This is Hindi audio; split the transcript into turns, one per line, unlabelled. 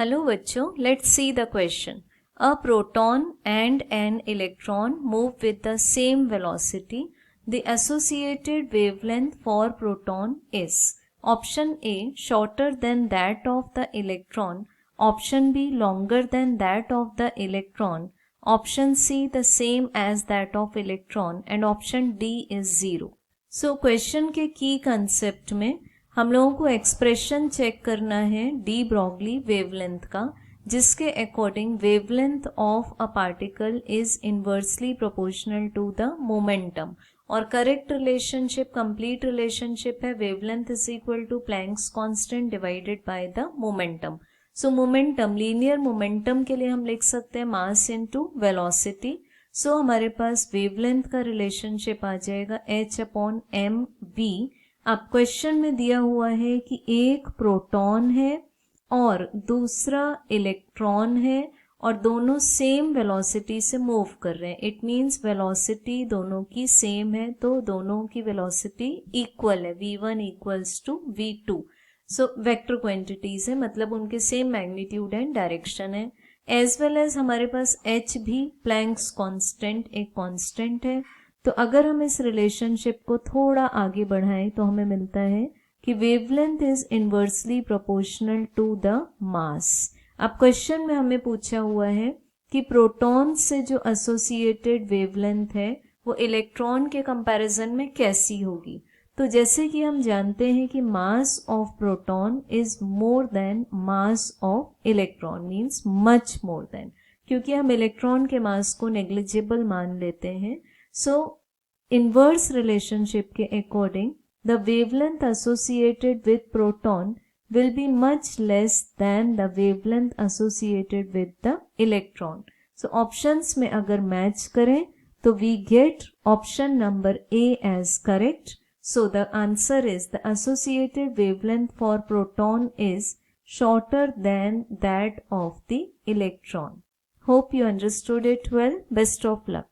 हेलो बच्चों, let's see the question. A proton and an electron move with the same velocity. The associated wavelength for proton is option A shorter than that of the electron, option B longer than that of the electron, option C the same as that of electron and option D is 0. So question के की कंसेप्ट में हम लोगों को एक्सप्रेशन चेक करना है डी ब्रॉगली वेवलेंथ का, जिसके according wavelength of a particle is inversely proportional to the momentum. और करेक्ट रिलेशनशिप, कंप्लीट रिलेशनशिप है wavelength is equal to Planck's constant divided by the momentum. So momentum, linear momentum के लिए हम लिख सकते हैं मास इनटू वेलोसिटी. सो हमारे पास वेवलेंथ का रिलेशनशिप आ जाएगा h/mv. अब क्वेश्चन में दिया हुआ है कि एक प्रोटॉन है और दूसरा इलेक्ट्रॉन है और दोनों सेम वेलोसिटी से मूव कर रहे हैं. इट मींस वेलोसिटी दोनों की सेम है, तो दोनों की वेलोसिटी इक्वल है, v1 equals to v2. So vector quantities है, मतलब उनके सेम मैग्नीट्यूड एंड डायरेक्शन है. एज वेल एज हमारे पास h भी प्लैंक्स कांस्टेंट एक कांस्टेंट है. तो अगर हम इस रिलेशनशिप को थोड़ा आगे बढ़ाएं तो हमें मिलता है कि wavelength is inversely proportional to the mass. अब क्वेश्चन में हमें पूछा हुआ है कि प्रोटॉन से जो एसोसिएटेड वेवलेंथ है वो इलेक्ट्रॉन के कंपैरिजन में कैसी होगी. तो जैसे कि हम जानते हैं कि mass of proton is more then mass of electron, means much more than, क्योंकि हम इलेक्ट्रॉन के मास को नेग्लिजिबल मान लेते हैं. So, inverse relationship के according, the wavelength associated with proton will be much less than the wavelength associated with the electron. So, options में अगर match करें तो we get option number A as correct. So, the answer is the associated wavelength for proton is shorter than that of the electron. Hope you understood it well. Best of luck.